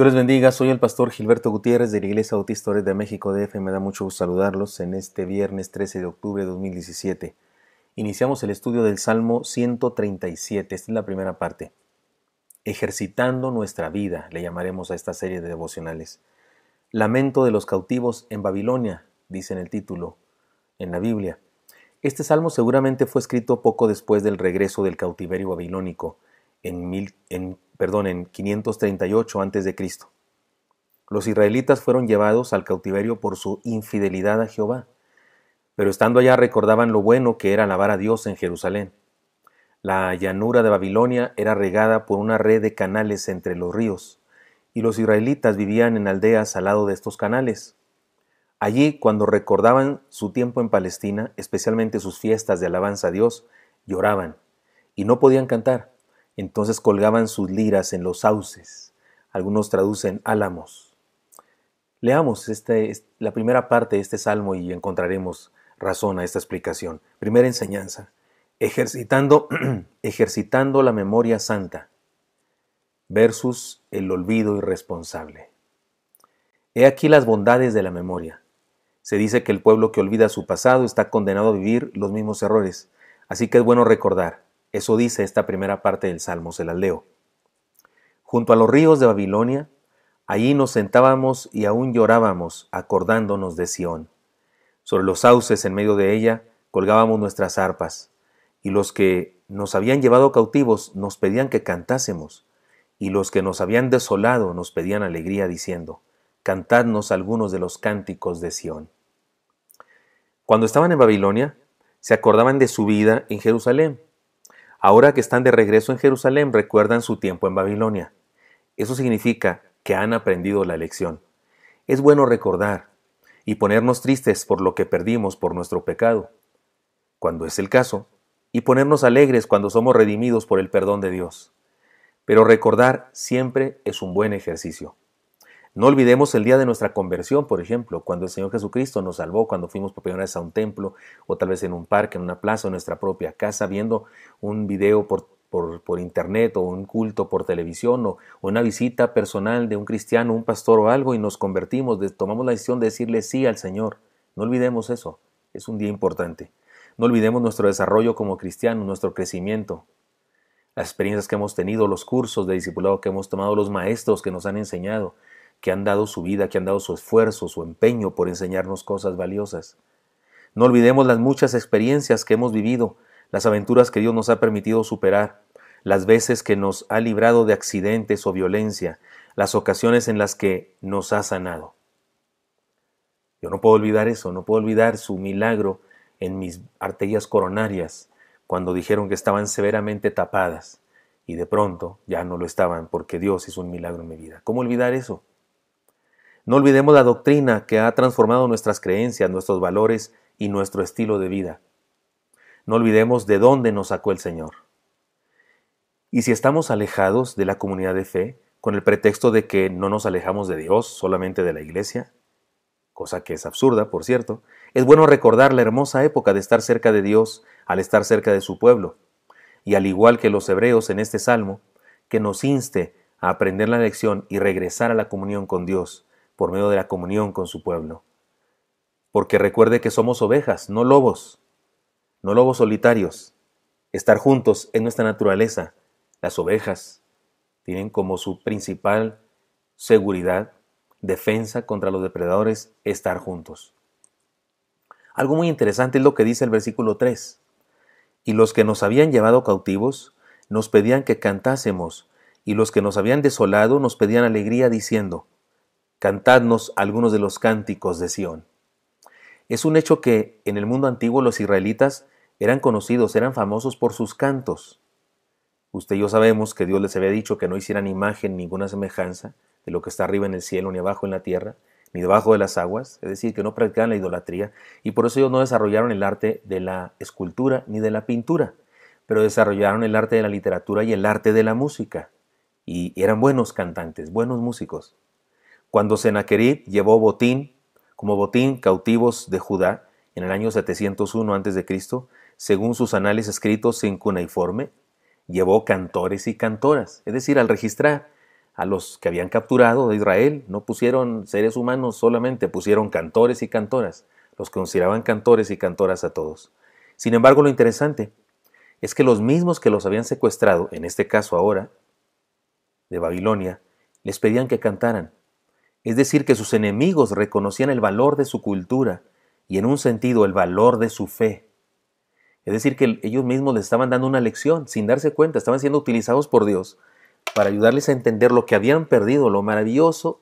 Dios les bendiga, soy el pastor Gilberto Gutiérrez de la Iglesia Bautista de México DF. Me da mucho gusto saludarlos en este viernes 13 de octubre de 2017. Iniciamos el estudio del Salmo 137, esta es la primera parte. Ejercitando nuestra vida, le llamaremos a esta serie de devocionales. Lamento de los cautivos en Babilonia, dice en el título, en la Biblia. Este salmo seguramente fue escrito poco después del regreso del cautiverio babilónico, en 538 a.C. Los israelitas fueron llevados al cautiverio por su infidelidad a Jehová, pero estando allá recordaban lo bueno que era alabar a Dios en Jerusalén. La llanura de Babilonia era regada por una red de canales entre los ríos, y los israelitas vivían en aldeas al lado de estos canales. Allí, cuando recordaban su tiempo en Palestina, especialmente sus fiestas de alabanza a Dios, lloraban y no podían cantar. Entonces colgaban sus liras en los sauces. Algunos traducen álamos. Leamos la primera parte de este salmo y encontraremos razón a esta explicación. Primera enseñanza. Ejercitando la memoria santa versus el olvido irresponsable. He aquí las bondades de la memoria. Se dice que el pueblo que olvida su pasado está condenado a vivir los mismos errores, así que es bueno recordar. Eso dice esta primera parte del Salmo, se las leo. Junto a los ríos de Babilonia, allí nos sentábamos y aún llorábamos, acordándonos de Sión. Sobre los sauces en medio de ella colgábamos nuestras arpas, y los que nos habían llevado cautivos nos pedían que cantásemos, y los que nos habían desolado nos pedían alegría, diciendo, cantadnos algunos de los cánticos de Sión. Cuando estaban en Babilonia, se acordaban de su vida en Jerusalén. Ahora que están de regreso en Jerusalén, recuerdan su tiempo en Babilonia. Eso significa que han aprendido la lección. Es bueno recordar y ponernos tristes por lo que perdimos por nuestro pecado, cuando es el caso, y ponernos alegres cuando somos redimidos por el perdón de Dios. Pero recordar siempre es un buen ejercicio. No olvidemos el día de nuestra conversión, por ejemplo, cuando el Señor Jesucristo nos salvó, cuando fuimos por primera vez a un templo, o tal vez en un parque, en una plaza, en nuestra propia casa, viendo un video por internet, o un culto por televisión, o una visita personal de un cristiano, un pastor o algo, y nos convertimos, tomamos la decisión de decirle sí al Señor. No olvidemos eso, es un día importante. No olvidemos nuestro desarrollo como cristianos, nuestro crecimiento, las experiencias que hemos tenido, los cursos de discipulado que hemos tomado, los maestros que nos han enseñado, que han dado su vida, que han dado su esfuerzo, su empeño por enseñarnos cosas valiosas. No olvidemos las muchas experiencias que hemos vivido, las aventuras que Dios nos ha permitido superar, las veces que nos ha librado de accidentes o violencia, las ocasiones en las que nos ha sanado. Yo no puedo olvidar eso, no puedo olvidar su milagro en mis arterias coronarias, cuando dijeron que estaban severamente tapadas, y de pronto ya no lo estaban porque Dios hizo un milagro en mi vida. ¿Cómo olvidar eso? No olvidemos la doctrina que ha transformado nuestras creencias, nuestros valores y nuestro estilo de vida. No olvidemos de dónde nos sacó el Señor. Y si estamos alejados de la comunidad de fe, con el pretexto de que no nos alejamos de Dios, solamente de la iglesia, cosa que es absurda, por cierto, es bueno recordar la hermosa época de estar cerca de Dios al estar cerca de su pueblo. Y al igual que los hebreos en este salmo, que nos inste a aprender la lección y regresar a la comunión con Dios, por medio de la comunión con su pueblo. Porque recuerde que somos ovejas, no lobos solitarios. Estar juntos es nuestra naturaleza. Las ovejas tienen como su principal seguridad, defensa contra los depredadores, estar juntos. Algo muy interesante es lo que dice el versículo 3. Y los que nos habían llevado cautivos nos pedían que cantásemos, y los que nos habían desolado nos pedían alegría, diciendo, cantadnos algunos de los cánticos de Sión. Es un hecho que en el mundo antiguo los israelitas eran conocidos, eran famosos por sus cantos. Usted y yo sabemos que Dios les había dicho que no hicieran imagen ninguna semejanza de lo que está arriba en el cielo, ni abajo en la tierra, ni debajo de las aguas, es decir, que no practicaran la idolatría, y por eso ellos no desarrollaron el arte de la escultura ni de la pintura, pero desarrollaron el arte de la literatura y el arte de la música, y eran buenos cantantes, buenos músicos. Cuando Sennacherib llevó como botín cautivos de Judá en el año 701 a.C., según sus anales escritos en cuneiforme, llevó cantores y cantoras, es decir, al registrar a los que habían capturado de Israel. No pusieron seres humanos solamente, pusieron cantores y cantoras. Los consideraban cantores y cantoras a todos. Sin embargo, lo interesante es que los mismos que los habían secuestrado, en este caso ahora, de Babilonia, les pedían que cantaran. Es decir, que sus enemigos reconocían el valor de su cultura y en un sentido el valor de su fe. Es decir, que ellos mismos les estaban dando una lección sin darse cuenta, estaban siendo utilizados por Dios para ayudarles a entender lo que habían perdido, lo maravilloso,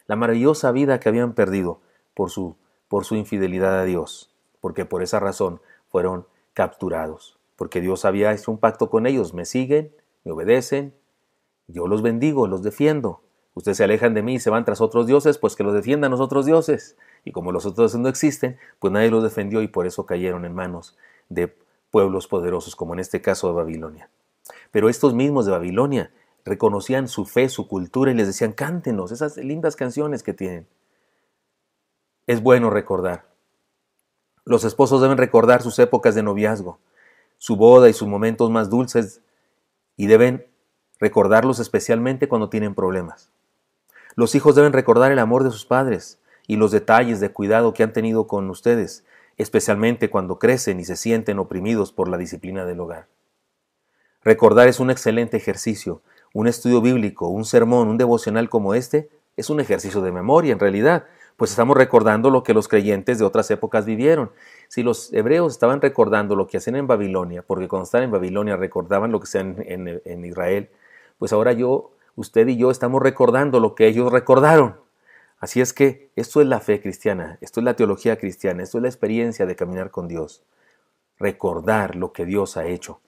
la maravillosa vida que habían perdido por su infidelidad a Dios, porque por esa razón fueron capturados, porque Dios había hecho un pacto con ellos: me siguen, me obedecen, yo los bendigo, los defiendo. Ustedes se alejan de mí y se van tras otros dioses, pues que los defiendan los otros dioses. Y como los otros dioses no existen, pues nadie los defendió y por eso cayeron en manos de pueblos poderosos, como en este caso de Babilonia. Pero estos mismos de Babilonia reconocían su fe, su cultura, y les decían: cántenos esas lindas canciones que tienen. Es bueno recordar. Los esposos deben recordar sus épocas de noviazgo, su boda y sus momentos más dulces, y deben recordarlos especialmente cuando tienen problemas. Los hijos deben recordar el amor de sus padres y los detalles de cuidado que han tenido con ustedes, especialmente cuando crecen y se sienten oprimidos por la disciplina del hogar. Recordar es un excelente ejercicio. Un estudio bíblico, un sermón, un devocional como este es un ejercicio de memoria en realidad, pues estamos recordando lo que los creyentes de otras épocas vivieron. Si los hebreos estaban recordando lo que hacían en Babilonia, porque cuando estaban en Babilonia recordaban lo que hacían en Israel, pues ahora usted y yo estamos recordando lo que ellos recordaron. Así es que esto es la fe cristiana, esto es la teología cristiana, esto es la experiencia de caminar con Dios. Recordar lo que Dios ha hecho.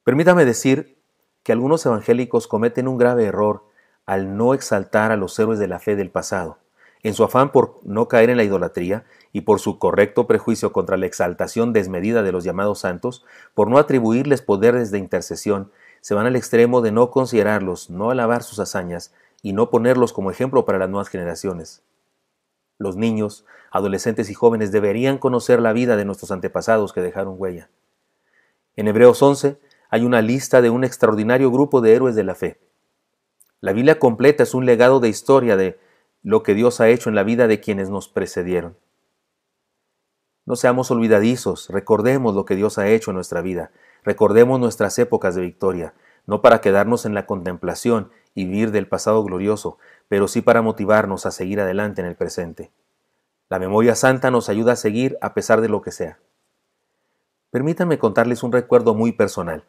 Permítame decir que algunos evangélicos cometen un grave error al no exaltar a los héroes de la fe del pasado. En su afán por no caer en la idolatría y por su correcto prejuicio contra la exaltación desmedida de los llamados santos, por no atribuirles poderes de intercesión, se van al extremo de no considerarlos, no alabar sus hazañas y no ponerlos como ejemplo para las nuevas generaciones. Los niños, adolescentes y jóvenes deberían conocer la vida de nuestros antepasados que dejaron huella. En Hebreos 11 hay una lista de un extraordinario grupo de héroes de la fe. La Biblia completa es un legado de historia de lo que Dios ha hecho en la vida de quienes nos precedieron. No seamos olvidadizos, recordemos lo que Dios ha hecho en nuestra vida, recordemos nuestras épocas de victoria, no para quedarnos en la contemplación y vivir del pasado glorioso, pero sí para motivarnos a seguir adelante en el presente. La memoria santa nos ayuda a seguir a pesar de lo que sea. Permítanme contarles un recuerdo muy personal.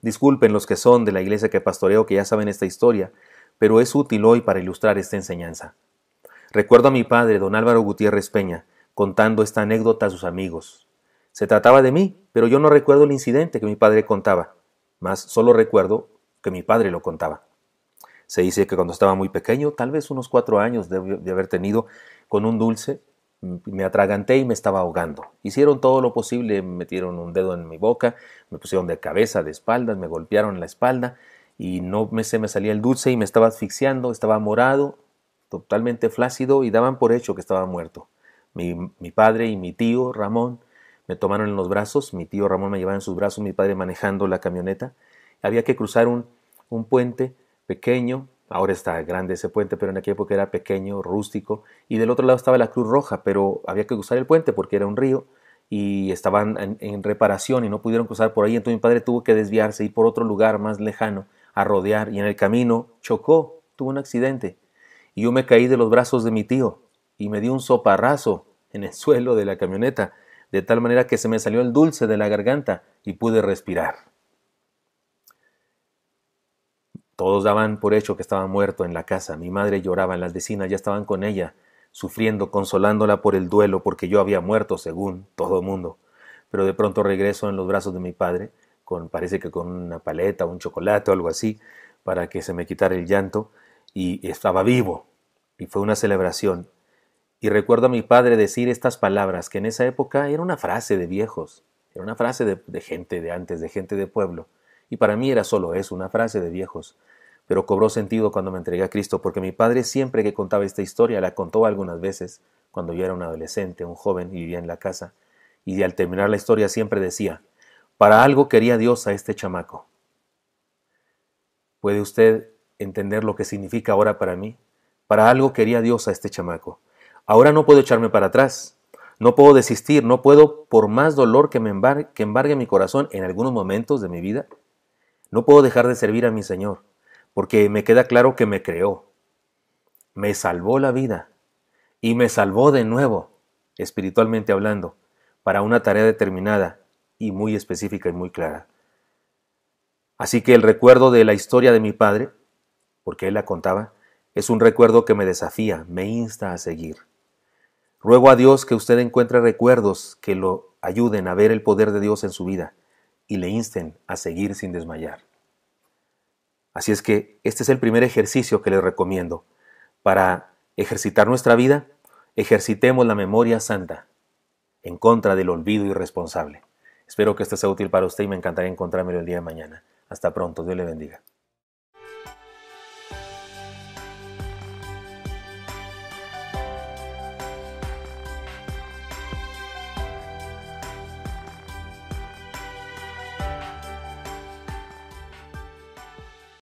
Disculpen los que son de la iglesia que pastoreo que ya saben esta historia, pero es útil hoy para ilustrar esta enseñanza. Recuerdo a mi padre, don Álvaro Gutiérrez Peña, contando esta anécdota a sus amigos. Se trataba de mí, pero yo no recuerdo el incidente que mi padre contaba, más solo recuerdo que mi padre lo contaba. Se dice que cuando estaba muy pequeño, tal vez unos 4 años de haber tenido, con un dulce, me atraganté y me estaba ahogando. Hicieron todo lo posible, me metieron un dedo en mi boca, me pusieron de cabeza, de espaldas, me golpearon la espalda y se me salía el dulce y me estaba asfixiando, estaba morado, totalmente flácido y daban por hecho que estaba muerto. Mi padre y mi tío Ramón me tomaron en los brazos, mi tío Ramón me llevaba en sus brazos, mi padre manejando la camioneta. Había que cruzar un puente pequeño. Ahora está grande ese puente, pero en aquella época era pequeño, rústico, y del otro lado estaba la Cruz Roja, pero había que cruzar el puente porque era un río y estaban en reparación y no pudieron cruzar por ahí, entonces mi padre tuvo que desviarse y por otro lugar más lejano a rodear y en el camino chocó, tuvo un accidente y yo me caí de los brazos de mi tío y me dio un soparrazo en el suelo de la camioneta, de tal manera que se me salió el dulce de la garganta y pude respirar. Todos daban por hecho que estaba muerto en la casa. Mi madre lloraba, las vecinas ya estaban con ella, sufriendo, consolándola por el duelo, porque yo había muerto, según todo el mundo. Pero de pronto regreso en los brazos de mi padre, parece que con una paleta, un chocolate o algo así, para que se me quitara el llanto, y estaba vivo. Y fue una celebración. Y recuerdo a mi padre decir estas palabras, que en esa época era una frase de viejos, era una frase de gente de antes, de gente de pueblo. Y para mí era solo eso, una frase de viejos. Pero cobró sentido cuando me entregué a Cristo, porque mi padre siempre que contaba esta historia, la contó algunas veces, cuando yo era un adolescente, un joven, y vivía en la casa, y al terminar la historia siempre decía: para algo quería Dios a este chamaco. ¿Puede usted entender lo que significa ahora para mí. Para algo quería Dios a este chamaco. Ahora no puedo echarme para atrás. No puedo desistir. No puedo, por más dolor que embargue mi corazón en algunos momentos de mi vida, no puedo dejar de servir a mi Señor, porque me queda claro que me creó, me salvó la vida y me salvó de nuevo, espiritualmente hablando, para una tarea determinada y muy específica y muy clara. Así que el recuerdo de la historia de mi padre, porque él la contaba, es un recuerdo que me desafía, me insta a seguir. Ruego a Dios que usted encuentre recuerdos que lo ayuden a ver el poder de Dios en su vida y le insten a seguir sin desmayar. Así es que este es el primer ejercicio que les recomiendo. Para ejercitar nuestra vida, ejercitemos la memoria santa en contra del olvido irresponsable. Espero que esto sea útil para usted y me encantaría encontrármelo el día de mañana. Hasta pronto, Dios le bendiga.